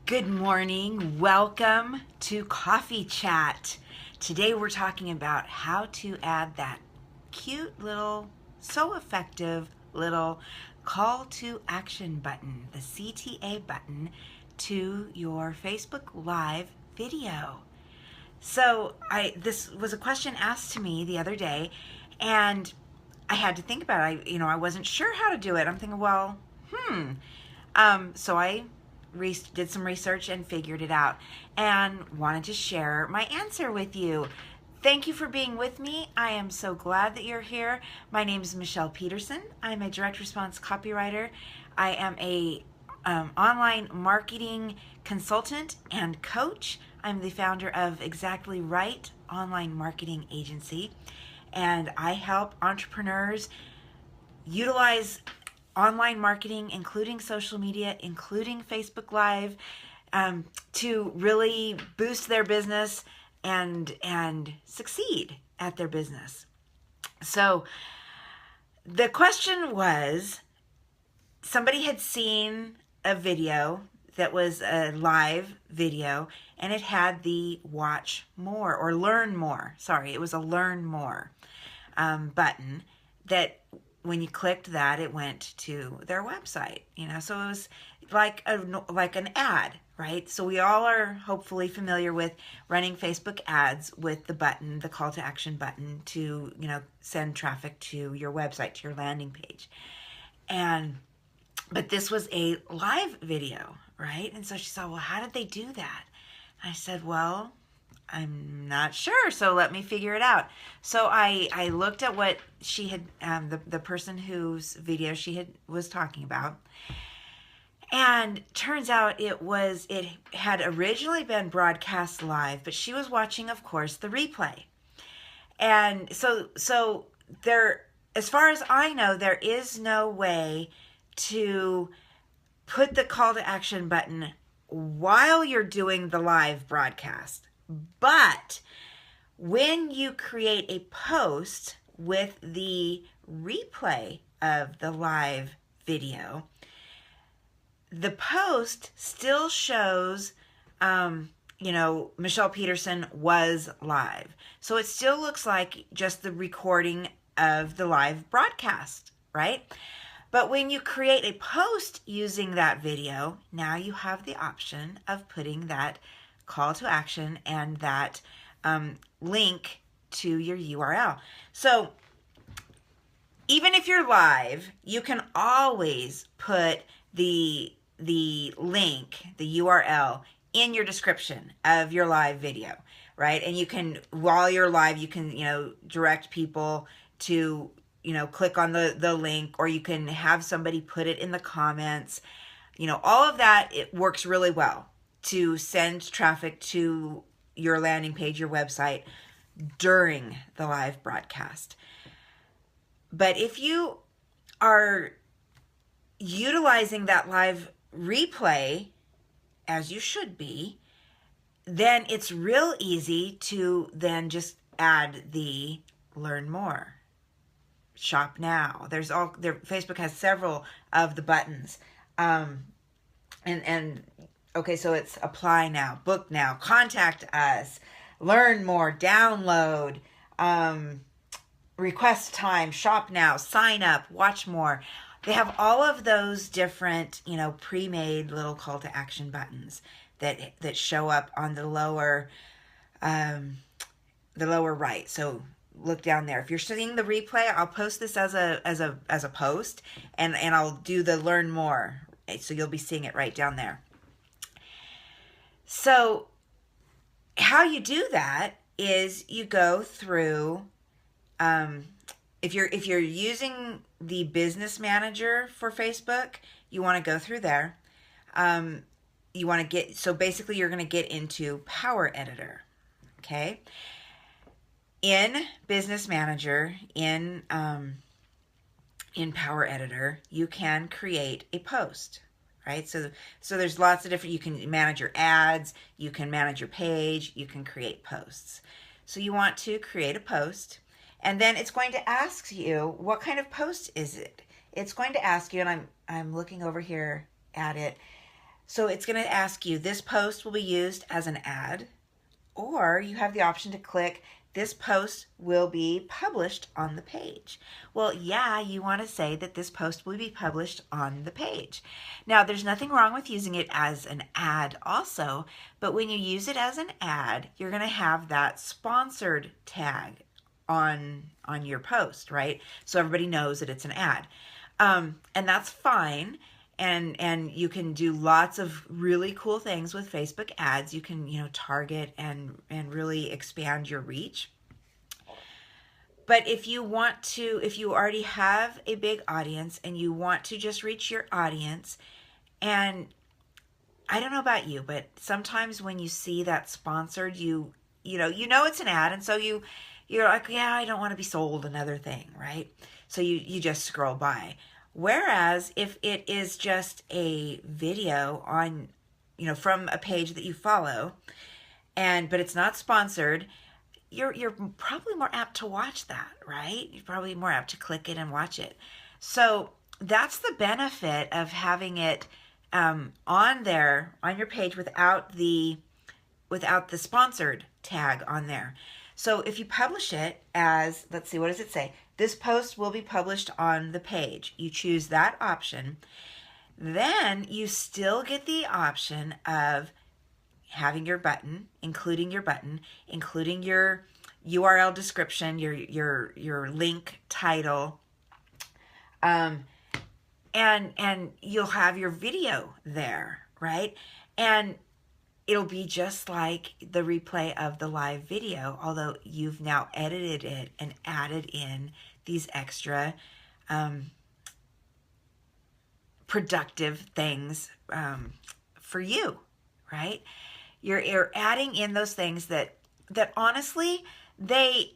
Good morning. Welcome to Coffee Chat. Today we're talking about how to add that cute little, so effective little call to action button, the CTA button, to your Facebook Live video. So this was a question asked to me the other day, and I had to think about it. I wasn't sure how to do it. I'm thinking, so I did some research and figured it out and wanted to share my answer with you. Thank you for being with me. I am so glad that you're here. My name is Michele Peterson. I'm a direct response copywriter. I am a online marketing consultant and coach. I'm the founder of Exactly Right online marketing agency, and I help entrepreneurs utilize online marketing, including social media, including Facebook Live, to really boost their business and succeed at their business. So the question was, somebody had seen a video that was a live video, and it had the watch more or learn more. Sorry, it was a learn more button that when you clicked that, it went to their website, so it was like an ad, right? So we all are hopefully familiar with running Facebook ads with the button, the call to action button to, send traffic to your website, to your landing page. But this was a live video, right? And so she said, well, how did they do that? I said, well, I'm not sure, so let me figure it out. So I looked at what she had, the person whose video she was talking about, and turns out it had originally been broadcast live, but she was watching, of course, the replay. And so there, as far as I know, there is no way to put the call to action button while you're doing the live broadcast. But when you create a post with the replay of the live video, the post still shows, Michele Peterson was live. So it still looks like just the recording of the live broadcast, right? But when you create a post using that video, now you have the option of putting that call to action and that link to your URL. So even if you're live, you can always put the link, the URL, in your description of your live video, right? And you can, while you're live, you can, direct people to, click on the link, or you can have somebody put it in the comments. All of that, it works really well to send traffic to your landing page, your website, during the live broadcast. But if you are utilizing that live replay, as you should be, then it's real easy to then just add the learn more, shop now. Facebook has several of the buttons. Okay, so it's apply now, book now, contact us, learn more, download, request time, shop now, sign up, watch more. They have all of those different, pre-made little call to action buttons that show up on the lower right. So look down there. If you're seeing the replay, I'll post this as a post, and I'll do the learn more. So you'll be seeing it right down there. So how you do that is you go through, if you're using the business manager for Facebook, you want to go through there. Basically you're going to get into Power Editor. Okay. In Business Manager, in Power Editor, you can create a post. Right? So there's lots of different, you can manage your ads, you can manage your page, you can create posts. So you want to create a post, and then it's going to ask you, what kind of post is it? It's going to ask you, and I'm looking over here at it, So it's going to ask you, this post will be used as an ad, or you have the option to click, this post will be published on the page. Well, yeah, you want to say that this post will be published on the page. Now, there's nothing wrong with using it as an ad also, but when you use it as an ad, you're going to have that sponsored tag on your post, right? So everybody knows that it's an ad. And that's fine. And you can do lots of really cool things with Facebook ads. You can, target and really expand your reach. But if you already have a big audience and you want to just reach your audience, and I don't know about you, but sometimes when you see that sponsored, you know it's an ad, and so you're like, yeah, I don't want to be sold another thing, right? So you just scroll by. Whereas if it is just a video on, from a page that you follow, but it's not sponsored, you're probably more apt to watch that, right? You're probably more apt to click it and watch it. So that's the benefit of having it on there on your page without the sponsored tag on there. So if you publish it as, let's see, what does it say? This post will be published on the page. You choose that option. Then you still get the option of having your button, including your URL description, your link title, and you'll have your video there, right? And it'll be just like the replay of the live video, although you've now edited it and added in these extra productive things for you, right? You're adding in those things that honestly, they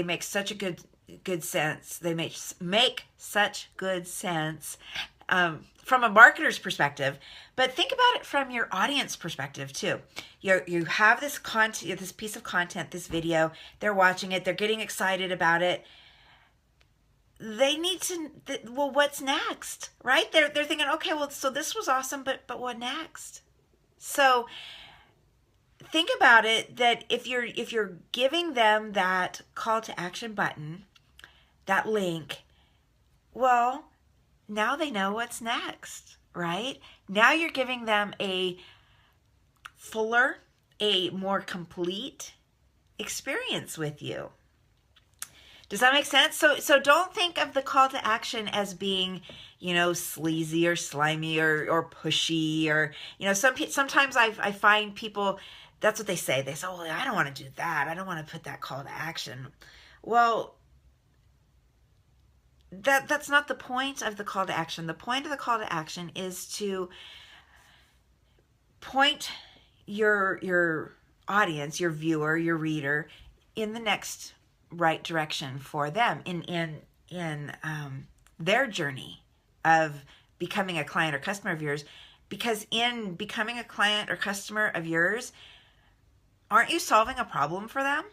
make such a good sense. They make such good sense from a marketer's perspective, but think about it from your audience perspective too. You have this content, this piece of content, this video. They're watching it. They're getting excited about it. They need to. Well, what's next, right? They're thinking, okay, well, so this was awesome, but what next? So think about it, that if you're giving them that call to action button, that link, well, now they know what's next, right? Now you're giving them a fuller, a more complete experience with you. Does that make sense? So don't think of the call to action as being, sleazy or slimy or pushy, or, sometimes I find people, that's what they say. They say, oh, I don't want to do that. I don't want to put that call to action. Well, that's not the point of the call to action. The point of the call to action is to point your audience, your viewer, your reader in the next right direction for them in their journey of becoming a client or customer of yours. Because in becoming a client or customer of yours, aren't you solving a problem for them?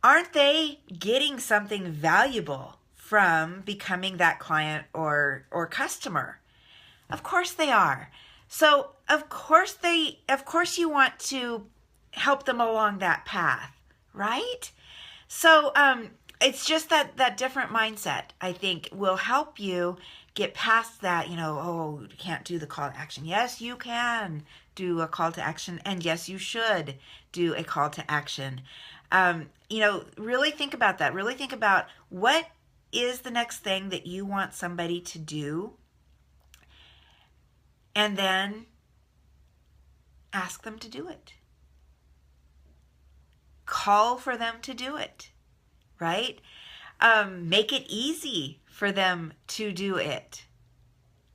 Aren't they getting something valuable from becoming that client or customer? Of course they are. So of course you want to help them along that path, right? So it's just that different mindset, I think, will help you get past that, oh, you can't do the call to action. Yes, you can do a call to action, and yes, you should do a call to action. Really think about that. Really think about what is the next thing that you want somebody to do, and then ask them to do it. Call for them to do it, right? Make it easy for them to do it,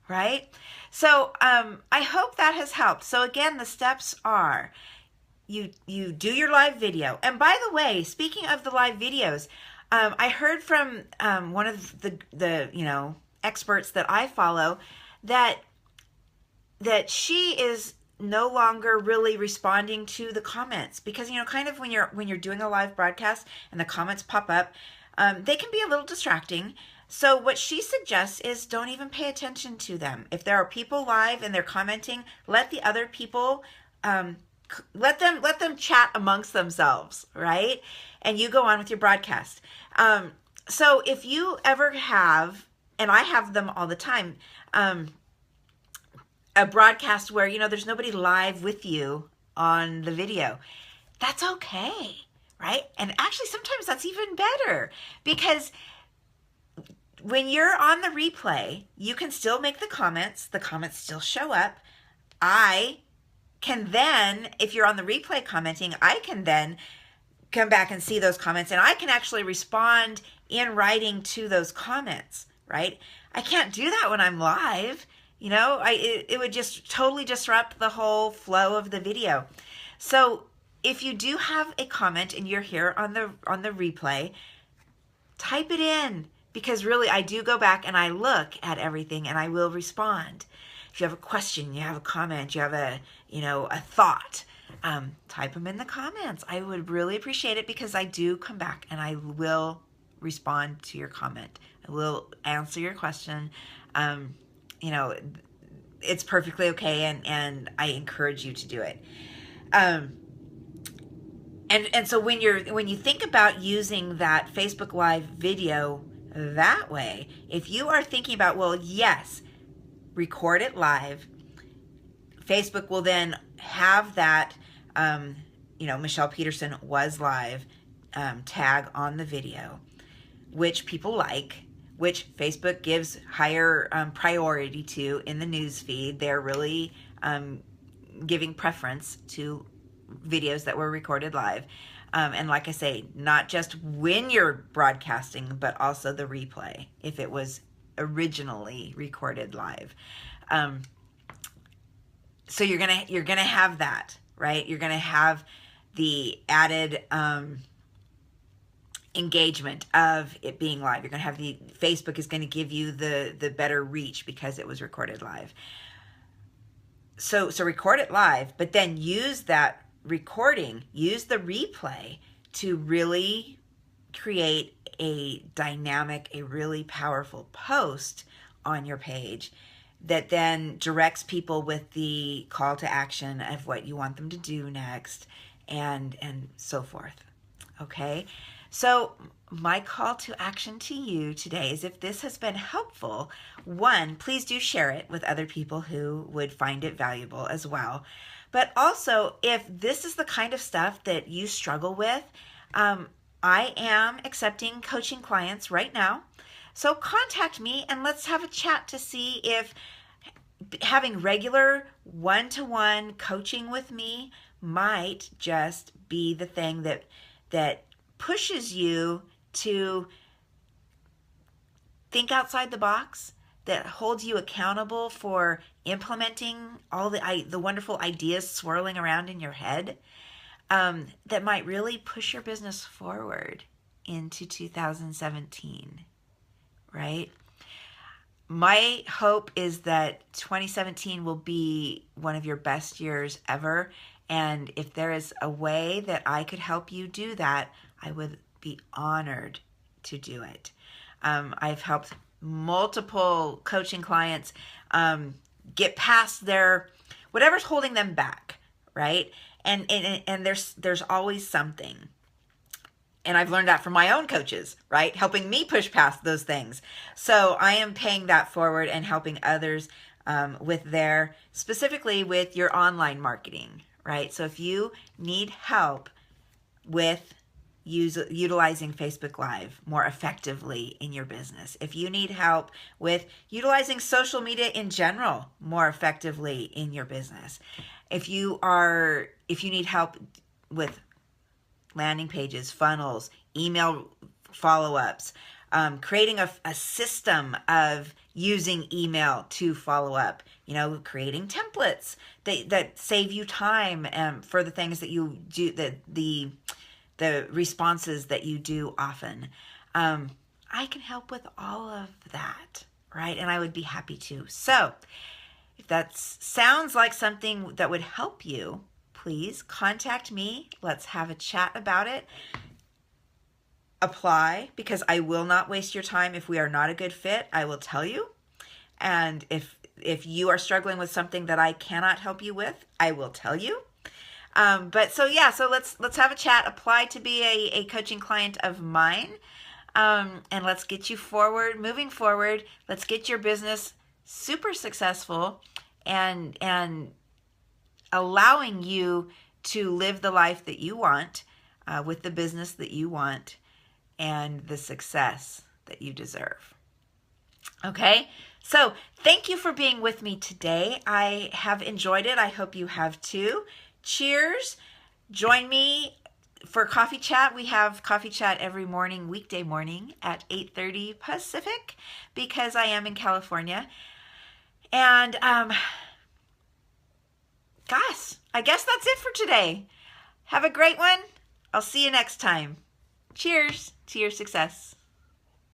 right? So I hope that has helped. So again, the steps are, you do your live video. And by the way, speaking of the live videos, I heard from one of the experts that I follow that she is no longer really responding to the comments, because kind of when you're doing a live broadcast and the comments pop up, they can be a little distracting. So what she suggests is don't even pay attention to them. If there are people live and they're commenting, let the other people let them chat amongst themselves, right? And you go on with your broadcast. So if you ever have, and I have them all the time, a broadcast where there's nobody live with you on the video, that's okay, right? And actually sometimes that's even better, because when you're on the replay, you can still make the comments still show up. I can then, if you're on the replay commenting, I can then come back and see those comments, and I can actually respond in writing to those comments, right? I can't do that when I'm live. It would just totally disrupt the whole flow of the video. So if you do have a comment and you're here on the replay, type it in, because really I do go back and I look at everything and I will respond. If you have a question, you have a comment, you have a thought, type them in the comments. I would really appreciate it, because I do come back and I will respond to your comment. I will answer your question. It's perfectly okay, and I encourage you to do it. And so when you think about using that Facebook Live video that way, if you are thinking about, well, yes, record it live, Facebook will then have that, Michele Peterson was live, tag on the video, which people like, which Facebook gives higher priority to in the news feed. They're really giving preference to videos that were recorded live. And like I say, not just when you're broadcasting, but also the replay, if it was originally recorded live. So you're gonna have that, right? You're gonna have the added engagement of it being live. You're gonna have Facebook is gonna give you the better reach because it was recorded live. So record it live, but then use that recording, use the replay to really create a dynamic, a really powerful post on your page that then directs people with the call to action of what you want them to do next, and so forth. Okay? So my call to action to you today is, if this has been helpful, one, please do share it with other people who would find it valuable as well. But also, if this is the kind of stuff that you struggle with, I am accepting coaching clients right now. So contact me and let's have a chat to see if having regular one-to-one coaching with me might just be the thing that pushes you to think outside the box, that holds you accountable for implementing all the wonderful ideas swirling around in your head, that might really push your business forward into 2017, right? My hope is that 2017 will be one of your best years ever. And if there is a way that I could help you do that, I would be honored to do it. I've helped multiple coaching clients get past their whatever's holding them back, right? And there's always something. And I've learned that from my own coaches, right? Helping me push past those things. So I am paying that forward and helping others with specifically with your online marketing, right? So if you need help with utilizing Facebook Live more effectively in your business, if you need help with utilizing social media in general more effectively in your business, if you need help with landing pages, funnels, email follow-ups, creating a system of using email to follow up, creating templates that save you time for the things that you do, the responses that you do often. I can help with all of that, right? And I would be happy to. So if that sounds like something that would help you, please contact me. Let's have a chat about it. apply, because I will not waste your time. If we are not a good fit, I will tell you. And if you are struggling with something that I cannot help you with, I will tell you. But so yeah, so let's have a chat. Apply to be a coaching client of mine, and let's get you moving forward. Let's get your business super successful, and allowing you to live the life that you want, with the business that you want, and the success that you deserve. Okay, so thank you for being with me today. I have enjoyed it. I hope you have too. Cheers. Join me for coffee chat. We have coffee chat every morning, weekday morning at 8:30 Pacific, because I am in California. And gosh, I guess that's it for today. Have a great one. I'll see you next time. Cheers to your success.